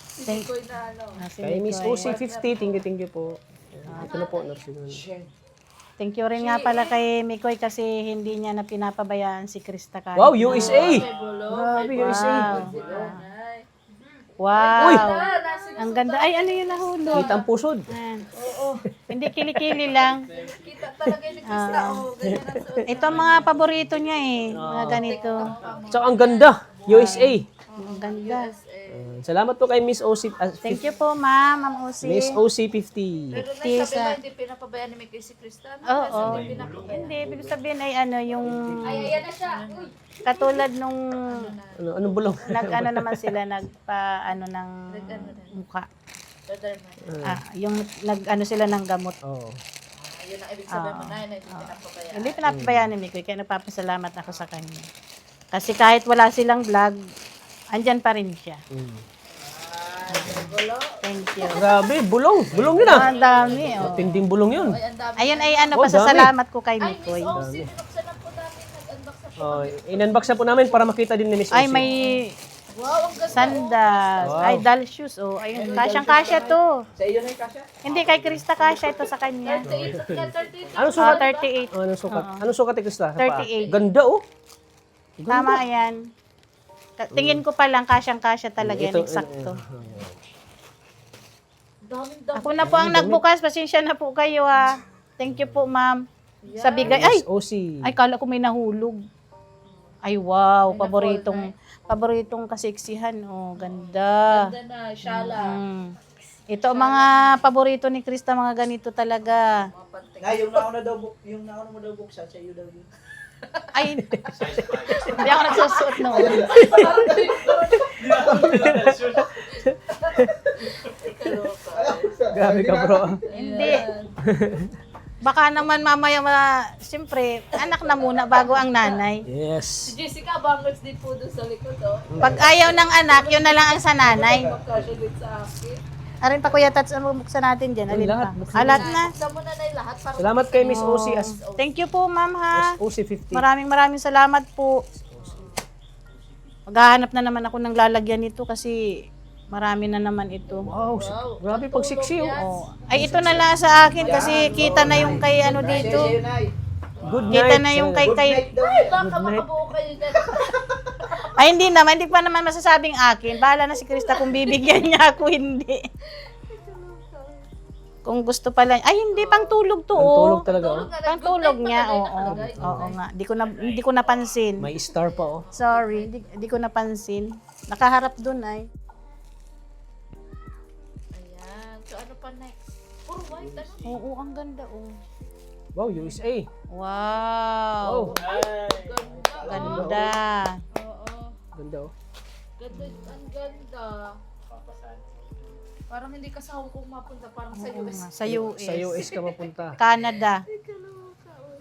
[SPEAKER 4] Si Mikoy na
[SPEAKER 2] Si
[SPEAKER 1] Kay Miss
[SPEAKER 2] Mikoy.
[SPEAKER 1] OC 50. Thank you po. Ito na po.
[SPEAKER 2] Thank you rin nga pala kay Mikoy kasi hindi niya na pinapabayaan si Krista kahit
[SPEAKER 1] Wow,
[SPEAKER 2] na-
[SPEAKER 1] USA!
[SPEAKER 4] May bulong.
[SPEAKER 1] Grabe,
[SPEAKER 4] may
[SPEAKER 1] USA.
[SPEAKER 4] bulong. Ay.
[SPEAKER 2] Wow.
[SPEAKER 1] Uy!
[SPEAKER 2] Ang ganda. Ay, ano yung nahulog?
[SPEAKER 1] Kita ang pusod.
[SPEAKER 2] Ayan. Hindi kilikili lang.
[SPEAKER 4] Kita talaga ni Krista. Oh, ganyan ang suot.
[SPEAKER 2] Ito ang mga paborito niya eh. Mga ganito.
[SPEAKER 1] Tsaka ang ganda. USA.
[SPEAKER 2] Ang ganda.
[SPEAKER 1] Salamat po kay Miss OC.
[SPEAKER 2] Thank you po, Ma'am Usi.
[SPEAKER 1] Miss OC 50.
[SPEAKER 4] Pero na sabi mo, hindi pinapabayaan ni Mikoy si Krista.
[SPEAKER 2] Oo.
[SPEAKER 4] Hindi pinapabayaan.
[SPEAKER 2] Hindi, ibig sabihin ay yung
[SPEAKER 5] Ay, ayan na siya. Uy.
[SPEAKER 2] katulad nung
[SPEAKER 1] Anong bulong?
[SPEAKER 2] naman sila ng mukha.
[SPEAKER 4] Brother man.
[SPEAKER 2] Yung sila ng gamot.
[SPEAKER 1] Oo.
[SPEAKER 4] Ayun ang ibig sabihin mo na, hindi pinapabayaan.
[SPEAKER 2] Hindi pinapabayaan ni Mikoy, kaya nagpapasalamat ako sa kanya. Kasi kahit wala silang vlog, andyan pa rin siya. Thank you.
[SPEAKER 1] Grabe, bulong. Bulong yun ah.
[SPEAKER 2] Ang dami, oh.
[SPEAKER 1] Tinding bulong yun.
[SPEAKER 4] Ay, ang dami.
[SPEAKER 2] Ayun ay
[SPEAKER 1] Oh,
[SPEAKER 2] pasasalamat ko kay
[SPEAKER 4] Ay,
[SPEAKER 2] Mikoy.
[SPEAKER 4] Miss OC, binuksan na po namin. Nag-unbox na po.
[SPEAKER 1] Oh, in-unbox na po namin para makita din ni Miss OC.
[SPEAKER 2] Ay,
[SPEAKER 4] Wow, ang ganda.
[SPEAKER 2] Sandas.
[SPEAKER 1] Wow.
[SPEAKER 2] Ay, doll shoes. Oh, ayun. Kasyang-kasya to.
[SPEAKER 3] Sa iyo na yung kasya?
[SPEAKER 2] Hindi, kay Krista kasya ito sa kanya.
[SPEAKER 4] 38 at 38.
[SPEAKER 1] Anong
[SPEAKER 2] Oh,
[SPEAKER 1] sukat?
[SPEAKER 2] 38.
[SPEAKER 1] Anong sukat?
[SPEAKER 2] Oo.
[SPEAKER 1] Anong sukat ni Krista? Sa paa?
[SPEAKER 2] 38.
[SPEAKER 1] Ganda oh.
[SPEAKER 2] Tama yan. Tingin ko pa lang, kasyang-kasya talaga yan. Eksakto.
[SPEAKER 4] Daming
[SPEAKER 2] Ako na po ang nagbukas. Pasensya na po kayo ha. Thank you po, ma'am. Sa bigay. Ay!
[SPEAKER 1] Miss OC.
[SPEAKER 2] Ay, kala ko may nahulog. Ay, wow. Paboritong kaseksihan. Oh, ganda.
[SPEAKER 4] Ganda na, shala.
[SPEAKER 2] Ito ang mga paborito ni Krista, mga ganito talaga.
[SPEAKER 4] Mga pantik.
[SPEAKER 3] Nga, yung nauna daw, yung nauna mo daw buksan, sa iyo daw yun.
[SPEAKER 2] Ay, hindi ako nagsusuot noon.
[SPEAKER 1] Grabe ka bro.
[SPEAKER 2] Hindi. Baka naman mamaya, siyempre, anak na muna bago ang nanay.
[SPEAKER 1] Yes.
[SPEAKER 4] Si Jessica, bangers din po doon sa likod, oh.
[SPEAKER 2] Pag ayaw ng anak, yun na lang ang sa nanay.
[SPEAKER 4] Magkasya din sa akin.
[SPEAKER 2] Arin pa Kuya Tats, ano buksan natin dyan? Alin
[SPEAKER 1] lahat,
[SPEAKER 2] pa?
[SPEAKER 1] buksan
[SPEAKER 2] Lahat na.
[SPEAKER 4] Buksan mo na na yung lahat. Para
[SPEAKER 1] Salamat kay Miss OC as
[SPEAKER 2] Thank you po, ma'am ha.
[SPEAKER 1] OC 50.
[SPEAKER 2] Maraming salamat po. Maghahanap na naman ako ng lalagyan nito kasi marami na naman ito.
[SPEAKER 1] Wow, grabe pag sexy oh.
[SPEAKER 2] Oh. Ay, ito na lang sa akin kasi kita na yung kay ano dito.
[SPEAKER 3] Sa iyo na
[SPEAKER 1] Good night.
[SPEAKER 2] Kita na yung kay
[SPEAKER 3] Good
[SPEAKER 2] kay...
[SPEAKER 3] night daw.
[SPEAKER 4] baka makabuo kayo dyan.
[SPEAKER 2] Ay, hindi naman. Hindi pa naman masasabing akin. Bahala na si Krista kung bibigyan niya ako, hindi. Kung gusto pala. Ay, hindi. Pangtulog to,
[SPEAKER 1] Tulog
[SPEAKER 2] oh.
[SPEAKER 1] talaga oh.
[SPEAKER 2] Pangtulog niya, oo. Oo nga. Hindi ko napansin.
[SPEAKER 1] May star pa oh.
[SPEAKER 2] Sorry, hindi ko napansin. Nakaharap dun ay.
[SPEAKER 4] Ayan. So, ano pa next? Puro white, ano?
[SPEAKER 2] Oo, ang ganda, oh.
[SPEAKER 1] Wow, USA.
[SPEAKER 2] Wow.
[SPEAKER 1] Oh,
[SPEAKER 2] Ganda.
[SPEAKER 4] Oo.
[SPEAKER 1] ganda oh.
[SPEAKER 4] Ganda, ang ganda. Parang hindi ka sa Hong Kong mapunta, parang sa
[SPEAKER 2] Oo
[SPEAKER 4] US.
[SPEAKER 2] nga, sa US.
[SPEAKER 1] Sa US ka mapunta.
[SPEAKER 2] Canada.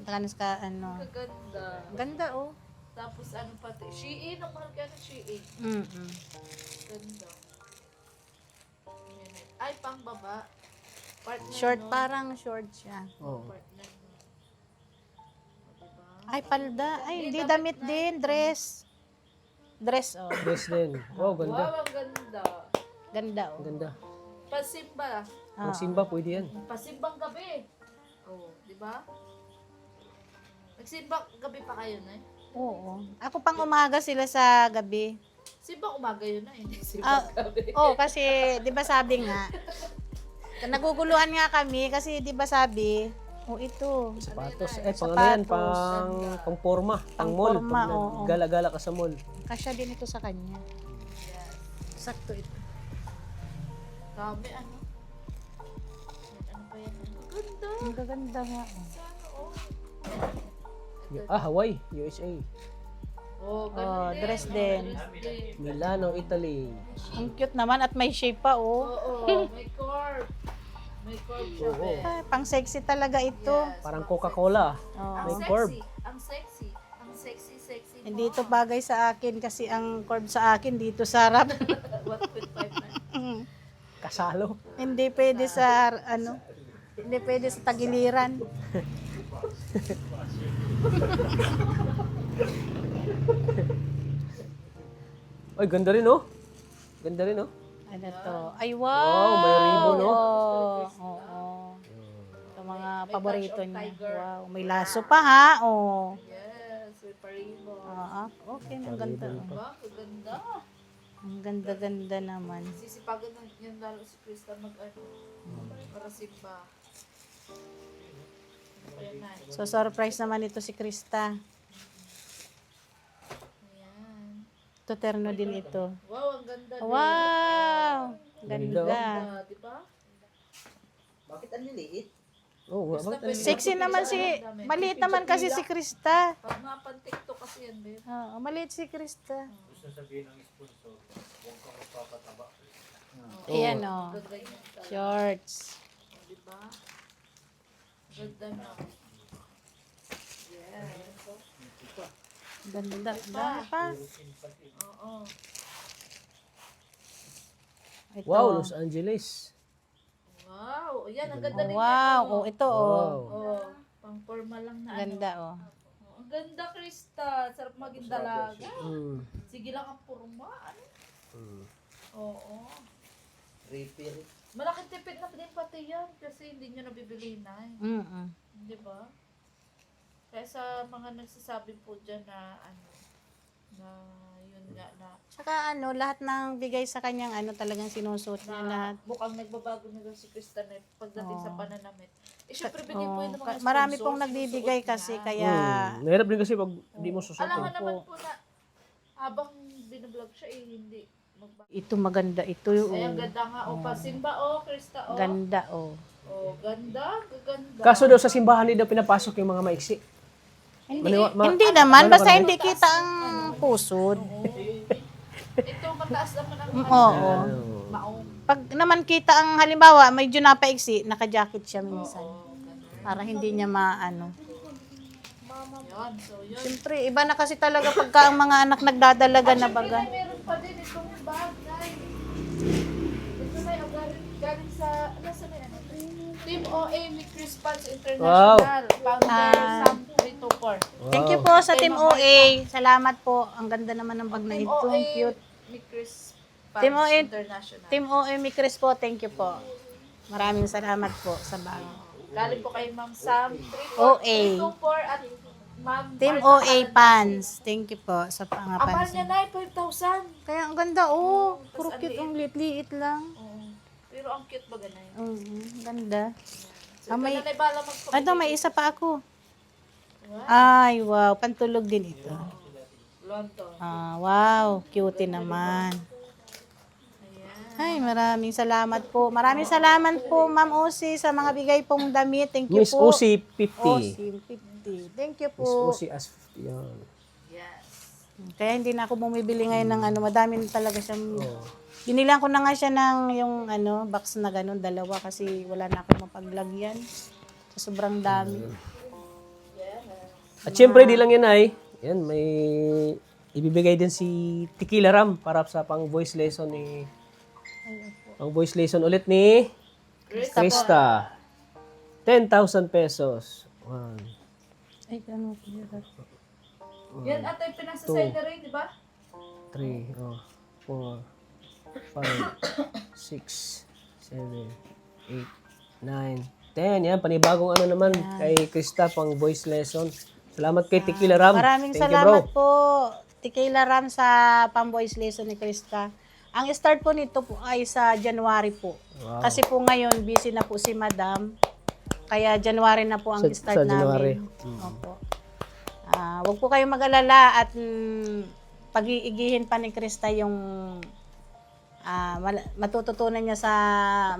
[SPEAKER 2] Kanas ka, ano.
[SPEAKER 4] Ganda.
[SPEAKER 2] Ganda, oh.
[SPEAKER 4] Tapos ano pati, Shein, ang mahal kaya ng Shein.
[SPEAKER 2] Mm-mm.
[SPEAKER 4] Ganda. Ayan. Ay, pang baba. Partner,
[SPEAKER 2] Short,
[SPEAKER 4] no?
[SPEAKER 2] parang short siya.
[SPEAKER 1] Oh.
[SPEAKER 4] Partner. Diba?
[SPEAKER 2] Ay, palda. Ay, hindi damit din. Dress. Dress, oh.
[SPEAKER 1] Best din. Wow, ganda.
[SPEAKER 4] Wow, ang ganda.
[SPEAKER 2] Ganda, oh.
[SPEAKER 1] Ganda.
[SPEAKER 4] Pasimba.
[SPEAKER 1] Ang Simba pwede yan.
[SPEAKER 4] Pasimbang gabi. Oh, di ba? Nagsimbang gabi pa kayo na eh.
[SPEAKER 2] Oo. Ako pang umaga sila sa gabi.
[SPEAKER 4] Simbang umaga yun na, hindi
[SPEAKER 2] Ah,
[SPEAKER 4] simbang gabi.
[SPEAKER 2] oh, kasi 'di ba sabi nga naguguluhan nga kami kasi 'di ba sabi, oh ito.
[SPEAKER 1] Sapatos. Pang ano yan? Pang forma. Pang mall.
[SPEAKER 2] Pang-forma,
[SPEAKER 1] Pag
[SPEAKER 2] oo.
[SPEAKER 1] gala-gala ka sa mall.
[SPEAKER 2] Kasya din ito sa kanya. Sakto ito.
[SPEAKER 4] Dami ano. Ano pa yan? Ganda.
[SPEAKER 2] Ang gaganda nga. Oh.
[SPEAKER 4] Sana oh.
[SPEAKER 1] Hawaii, USA.
[SPEAKER 4] Oh,
[SPEAKER 2] Oh,
[SPEAKER 4] ganun
[SPEAKER 2] dress din.
[SPEAKER 4] Dress din.
[SPEAKER 1] Milano, Italy.
[SPEAKER 2] Ang cute naman at may shape pa oh.
[SPEAKER 4] Oo, may curve. May curve siya,
[SPEAKER 1] Oo.
[SPEAKER 4] be.
[SPEAKER 2] Ah, pang sexy talaga ito.
[SPEAKER 4] Yes,
[SPEAKER 1] Parang
[SPEAKER 4] ang
[SPEAKER 1] Coca-Cola.
[SPEAKER 2] Oh.
[SPEAKER 4] Ang
[SPEAKER 1] May
[SPEAKER 4] sexy.
[SPEAKER 1] curve.
[SPEAKER 4] Ang sexy. Ang sexy mo.
[SPEAKER 2] Hindi ito bagay sa akin kasi ang curve sa akin dito sa harap.
[SPEAKER 4] 1.5 na.
[SPEAKER 1] Kasalo.
[SPEAKER 2] Hindi pwede sa ano. Hindi pwede sa tagiliran.
[SPEAKER 1] Ay, ganda rin oh. Ganda rin oh.
[SPEAKER 2] Ano to? Ay, wow!
[SPEAKER 1] Wow, may ribbon, no?
[SPEAKER 2] Oo. Ito mga paborito
[SPEAKER 4] touch of
[SPEAKER 2] niya.
[SPEAKER 4] tiger.
[SPEAKER 2] Wow, may laso pa ha. Oh.
[SPEAKER 4] Yes, may parimo.
[SPEAKER 2] Okay, ang ganda. Oh.
[SPEAKER 4] Diba? Kaganda.
[SPEAKER 2] Ang ganda-ganda naman.
[SPEAKER 4] Sisipagan na yan lalo si Krista mag-ano. Para simba. Ayan na.
[SPEAKER 2] So, surprise naman ito si Krista.
[SPEAKER 4] Ayan.
[SPEAKER 2] Tuterno din ito.
[SPEAKER 4] Wow, ang ganda din.
[SPEAKER 2] Wow!
[SPEAKER 1] Ganda,
[SPEAKER 2] Ganda.
[SPEAKER 4] Ah, diba?
[SPEAKER 3] Bakit ang liliit?
[SPEAKER 1] Oh, bakit ano?
[SPEAKER 2] Sexy naman si... Maliit naman kasi si Krista.
[SPEAKER 4] Pag mga pan-tiktok kasi yan, babe.
[SPEAKER 2] Oo, maliit si Krista. Ayan o.
[SPEAKER 4] Gaganyan ka.
[SPEAKER 2] Shorts.
[SPEAKER 4] Diba? Ganda na. Yes.
[SPEAKER 2] Ganda. Dami pa.
[SPEAKER 4] Oo.
[SPEAKER 2] Ito.
[SPEAKER 1] Wow, Los Angeles.
[SPEAKER 4] Wow. Ayan, ang ganda din
[SPEAKER 2] Wow.
[SPEAKER 4] yan,
[SPEAKER 2] Oh, ito oh.
[SPEAKER 1] Wow.
[SPEAKER 4] Oh, pang formal lang na
[SPEAKER 2] Ganda oh.
[SPEAKER 4] Ang ganda, Krista. Sarap maging dalaga.
[SPEAKER 1] Mm.
[SPEAKER 4] Sige lang ang purma. Ano? Oo.
[SPEAKER 3] Refill.
[SPEAKER 4] Malaking tipid na din pati yan kasi hindi nyo nabibili na. Di ba? Kaya sa mga nagsasabi po dyan na na yun nga na
[SPEAKER 2] Saka lahat ng bigay sa kanyang talagang sinusuot niya lahat.
[SPEAKER 4] mukhang nagbabago na daw si Krista na pagdating sa pananamit. Syempre bigyan po yun ng mga
[SPEAKER 2] Marami
[SPEAKER 4] sponsor,
[SPEAKER 2] pong nagbibigay
[SPEAKER 4] sinusuot
[SPEAKER 2] kasi
[SPEAKER 4] niya.
[SPEAKER 2] kaya
[SPEAKER 1] Mahirap din kasi pag di mo susuot.
[SPEAKER 4] Alam mo naman po na habang binablog siya hindi magbago.
[SPEAKER 2] ito maganda ito.
[SPEAKER 4] Ay, ang ganda nga. O, pasimba Krista
[SPEAKER 2] Ganda
[SPEAKER 4] ganda.
[SPEAKER 1] Kaso daw sa simbahan hindi daw pinapasok yung mga maiksi.
[SPEAKER 2] Hindi,
[SPEAKER 1] Maniwa-
[SPEAKER 2] hindi naman,
[SPEAKER 1] Ano
[SPEAKER 2] basta
[SPEAKER 1] ka
[SPEAKER 2] hindi kita ang pusod.
[SPEAKER 4] Ito mataas naman ang
[SPEAKER 2] Oo.
[SPEAKER 4] maong.
[SPEAKER 2] Pag naman kita ang halimbawa, medyo napaiksi, naka-jacket siya minsan. Para hindi niya maano.
[SPEAKER 4] Yan, so yun.
[SPEAKER 2] Siyempre, iba na kasi talaga pagka ang mga anak nagdadalaga na baga.
[SPEAKER 4] Ay, meron pa din itong bagay. Ito na yung galing sa, nasa na yan? Team OA with Chris Pans International. Founder Sam 324.
[SPEAKER 2] Thank you po sa Team OA. Salamat po. Ang ganda naman ng bag na
[SPEAKER 4] Team
[SPEAKER 2] ito.
[SPEAKER 4] OA
[SPEAKER 2] Ang cute.
[SPEAKER 4] with Chris Pans
[SPEAKER 2] Team OA.
[SPEAKER 4] International.
[SPEAKER 2] Team OA Mikris po, thank you po. Maraming salamat po sa bag.
[SPEAKER 4] Galing po kay Ma'am Sam
[SPEAKER 2] OA.
[SPEAKER 4] 324 at Ma'am
[SPEAKER 2] Team
[SPEAKER 4] Martha
[SPEAKER 2] OA
[SPEAKER 4] Paladin.
[SPEAKER 2] Pants. Thank you po sa
[SPEAKER 4] Ang mahal niya
[SPEAKER 2] pangapansin.
[SPEAKER 4] na 5,000.
[SPEAKER 2] Kaya ang ganda, puro
[SPEAKER 4] Tas
[SPEAKER 2] cute,
[SPEAKER 4] ang
[SPEAKER 2] ang liit-liit lang.
[SPEAKER 4] Oo. Pero ang cute ba ganun?
[SPEAKER 2] Ganda.
[SPEAKER 4] So, ito na bala magpapagay.
[SPEAKER 2] Ito, may isa pa ako.
[SPEAKER 4] Wow.
[SPEAKER 2] Ay, wow. Pantulog din ito.
[SPEAKER 4] London.
[SPEAKER 2] Wow. Cute naman. Ay, maraming salamat po. Maraming salamat po, Ma'am Osi, sa mga bigay pong damit. Thank you
[SPEAKER 1] Miss
[SPEAKER 2] po.
[SPEAKER 1] Osi 50.
[SPEAKER 2] Osi, 50. Thank you
[SPEAKER 1] Miss
[SPEAKER 2] po.
[SPEAKER 1] Osi as 50 yan.
[SPEAKER 4] Yes.
[SPEAKER 2] Kaya hindi na ako bumibili ngayon ng madami na talaga siyang...
[SPEAKER 1] Oh.
[SPEAKER 2] Binilang ko na nga siya ng yung box na ganun, 2 kasi wala na akong mapaglagyan. So, sobrang dami.
[SPEAKER 1] At syempre, di lang yan ay, yan, may ibibigay din si Tequila Ram para sa pang voice lesson ni pang voice lesson ulit ni Krista. 10,000 pesos. 1,
[SPEAKER 2] Ay, ano po
[SPEAKER 4] Yan ata yung pinasa-side na rin, di ba?
[SPEAKER 1] 3, 4, 5, 6, 7, 8, 9, 10. Yan, panibagong naman kay Krista pang voice lesson. Salamat kay Tequila Ram.
[SPEAKER 2] Maraming
[SPEAKER 1] Thank you,
[SPEAKER 2] salamat
[SPEAKER 1] bro.
[SPEAKER 2] po, Tequila Ram, sa pang-voice lesson ni Krista. Ang start po nito po ay sa January po.
[SPEAKER 1] Wow.
[SPEAKER 2] Kasi po ngayon, busy na po si Madam. Kaya January na po ang start
[SPEAKER 1] Sa January.
[SPEAKER 2] namin. Opo. Huwag po kayong mag-alala at pag-iigihin pa ni Krista yung matututunan niya sa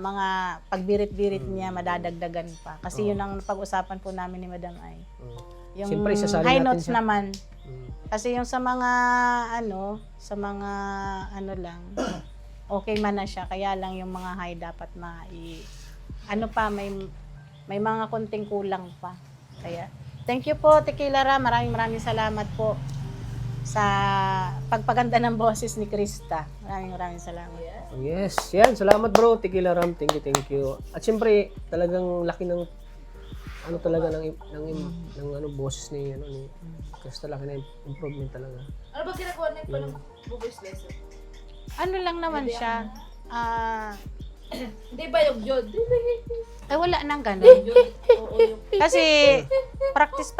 [SPEAKER 2] mga pagbirit-birit niya, madadagdagan pa. Kasi yun ang pag-usapan po namin ni Madam ay. Yung
[SPEAKER 1] Siyempre, isasali
[SPEAKER 2] high
[SPEAKER 1] natin
[SPEAKER 2] notes
[SPEAKER 1] siya.
[SPEAKER 2] naman. Kasi yung sa mga lang, okay man na siya. Kaya lang yung mga high dapat may mga konting kulang pa. Kaya, thank you po, Tequila Ram. Maraming salamat po sa pagpaganda ng boses ni Krista. Maraming salamat.
[SPEAKER 1] Yes, yan. Salamat bro, Tequila Ram. Thank you. At syempre, talagang laki ng boses ni Krista, laki na improvement talaga.
[SPEAKER 4] Ano ba ginagawa na yung palang voice lesson?
[SPEAKER 2] Ano lang naman siya?
[SPEAKER 4] Hindi ba yung Jod?
[SPEAKER 2] Ay, wala nang ganun.
[SPEAKER 4] Oo, yung...
[SPEAKER 2] Kasi, practice,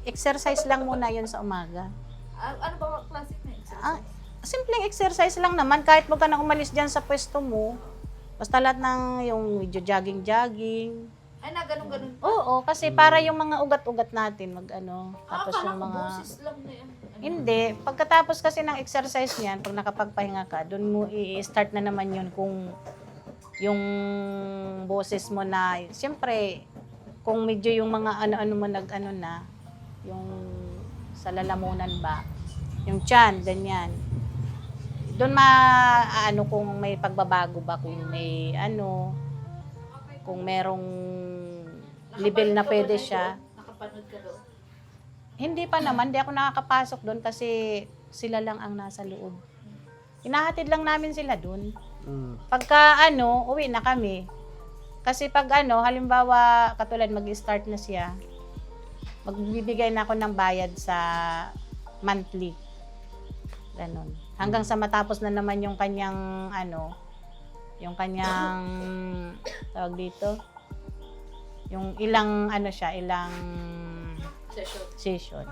[SPEAKER 2] exercise lang muna yun sa umaga.
[SPEAKER 4] Ano ba klase na exercise?
[SPEAKER 2] Simpleng exercise lang naman. Kahit mo ka na umalis dyan sa pwesto mo, basta lahat ng yung medyo jogging.
[SPEAKER 4] Ay, na ganun-ganun.
[SPEAKER 2] Oo, kasi para yung mga ugat-ugat natin, tapos
[SPEAKER 4] Akala
[SPEAKER 2] yung
[SPEAKER 4] ko
[SPEAKER 2] mga...
[SPEAKER 4] boses lang na yan.
[SPEAKER 2] Hindi. Pagkatapos kasi ng exercise niyan, pag nakapagpahinga ka, doon mo i-start na naman yun kung yung boses mo na, siyempre, kung medyo yung mga ano-ano mo na, yung sa lalamunan ba, yung tiyan, ganyan. Doon kung may pagbabago ba, kung may kung merong level na pwede siya.
[SPEAKER 4] Nakapanood ka doon?
[SPEAKER 2] Hindi pa naman, di ako nakakapasok doon kasi sila lang ang nasa loob. Inahatid lang namin sila doon. Pagka uwi na kami. Kasi pag halimbawa, katulad mag-start na siya, magbibigay na ako ng bayad sa monthly. Ganun. Hanggang sa matapos na naman yung kanyang yung kanyang tawag dito, yung ilang ilang session.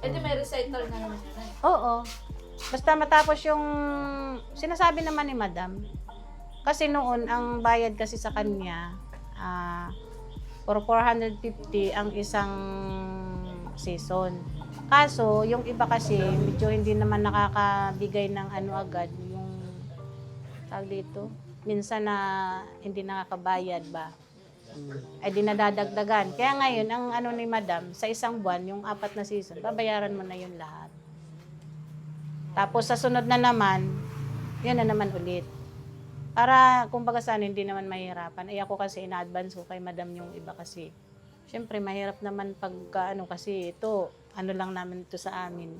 [SPEAKER 4] Eh di may recital na naman yun.
[SPEAKER 2] Oo. Basta matapos yung sinasabi naman ni Madam. Kasi noon ang bayad kasi sa kanya for 450 ang isang season. Kaso yung iba kasi medyo hindi naman nakakabigay ng agad yung tawag dito. Minsan na hindi nakakabayad ba. Ay dinadadagdagan. Kaya ngayon, ang ni Madam, sa isang buwan, yung 4 na season, babayaran mo na yun lahat. Tapos sa sunod na naman, yun na naman ulit. Para, kumbaga sana, hindi naman mahirapan. Ay ako kasi ina-advance ko kay Madam yung iba kasi. Siyempre, mahirap naman pagka kasi ito, lang namin ito sa amin.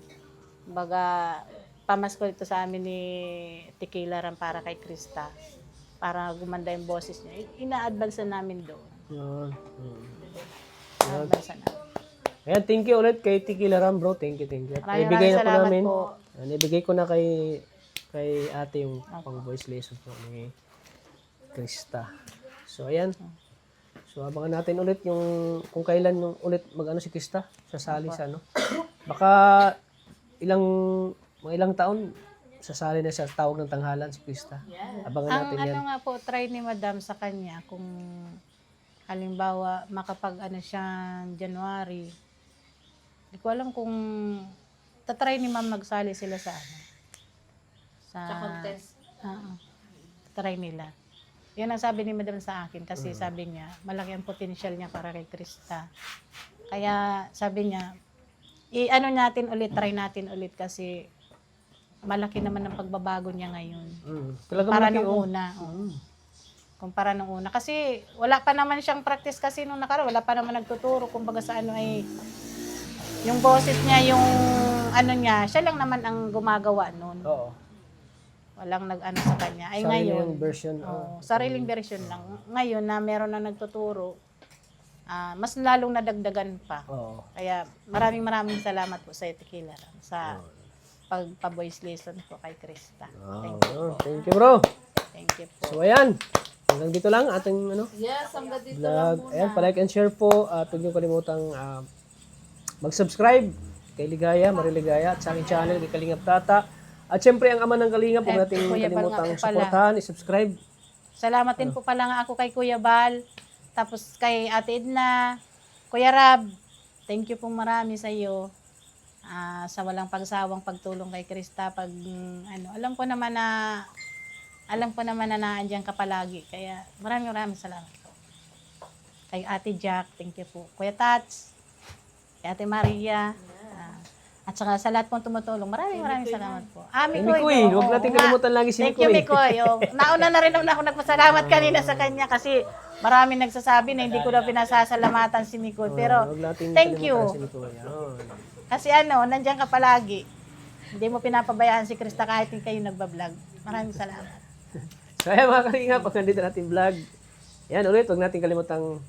[SPEAKER 2] Kumbaga, pamasko ito sa amin ni Tequila Ram para kay Krista. Para gumanda yung boses niya. Ina-advance na namin doon.
[SPEAKER 1] Yun.
[SPEAKER 2] Ina-advance na namin.
[SPEAKER 1] Ayan, thank you ulit kay Tequila Ram, bro. Thank you.
[SPEAKER 2] Maraming
[SPEAKER 1] Ibigay na po
[SPEAKER 2] salamat
[SPEAKER 1] namin.
[SPEAKER 2] po.
[SPEAKER 1] Ibigay ko na kay ate yung pang voice lesson po ni Krista. So, ayan. So, abangan natin ulit yung kung kailan yung ulit si Krista sasali sa Baka mga ilang taon sasali na sa tawag ng tanghalan si Krista. Abangan natin yan.
[SPEAKER 2] Nga po, try ni Madam sa kanya kung halimbawa makapag siya January. Hindi ko alam kung tatry ni Ma'am magsali sila sa
[SPEAKER 4] Sa contest.
[SPEAKER 2] Try nila. Yan ang sabi ni Madam sa akin kasi sabi niya, malaki ang potential niya para kay Krista. Kaya sabi niya, try natin ulit kasi malaki naman ang pagbabago niya ngayon. Para nung una. Kumpara nung una. Kasi wala pa naman siyang practice kasi nung nakaraan. Wala pa naman nagtuturo. Kumbaga sa yung boses niya, yung niya, siya lang naman ang gumagawa noon.
[SPEAKER 1] Oo.
[SPEAKER 2] Walang sa kanya. Ay
[SPEAKER 1] Sariling version.
[SPEAKER 2] Sariling version lang. Ngayon na meron na nagtuturo, mas lalong nadagdagan pa.
[SPEAKER 1] Oo.
[SPEAKER 2] Kaya maraming salamat po sa Tequila Ram sa pagpa-voice lesson po kay Krista.
[SPEAKER 1] Thank you, bro.
[SPEAKER 2] Thank you po.
[SPEAKER 1] So, ayan. Hanggang dito lang ating
[SPEAKER 4] Yes, hanggang dito
[SPEAKER 1] vlog.
[SPEAKER 4] lang muna.
[SPEAKER 1] Ayan, palike and share po. At huwag niyo kalimutang mag-subscribe kay Ligaya, Mariligaya, at sa aking channel, kay Kalingap Tata. At syempre, ang ama ng Kalingap, huwag natin
[SPEAKER 2] Kuya Bal nga
[SPEAKER 1] kalimutang
[SPEAKER 2] po pala.
[SPEAKER 1] supportahan, i-subscribe.
[SPEAKER 2] Salamat din po pala nga ako kay Kuya Bal, tapos kay Ate Edna, Kuya Rab. Thank you po marami sa iyo. Sa walang pagsawang pagtulong kay Krista pag alam ko naman na naandiyan ka palagi. Kaya maraming salamat po. Kay Ate Jack, thank you po. Kuya Tats, kay Ate Maria, at saka sa lahat pong tumutulong, maraming salamat po.
[SPEAKER 1] Mikoy, huwag natin kalimutan lagi si
[SPEAKER 2] Thank you,
[SPEAKER 1] Mikoy.
[SPEAKER 2] Mikoy. Nauna na rin ako nagpasalamat kanina sa kanya kasi maraming nagsasabi na hindi ko na pinasasalamatan si Mikoy. Pero
[SPEAKER 1] Huwag natin
[SPEAKER 2] thank you.
[SPEAKER 1] kalimutan si Mikoy. Ayun.
[SPEAKER 2] Kasi nandiyan ka palagi. Hindi mo pinapabayaan si Krista kahit hindi kayo nagbablog. Maraming salamat.
[SPEAKER 1] So, ayan mga Kalingap, pag nandito natin vlog. Yan, ulit, huwag natin kalimutang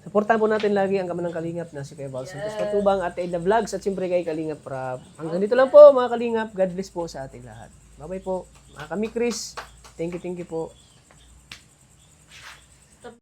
[SPEAKER 1] supportan po natin lagi ang kaman ng Kalingap na si Kuya Val Santos Patubang at Edna Vlogs at siyempre kay Kalingap Rab. Hanggang dito lang po mga Kalingap. God bless po sa ating lahat. Bye-bye po. Mga kami Chris. Thank you po.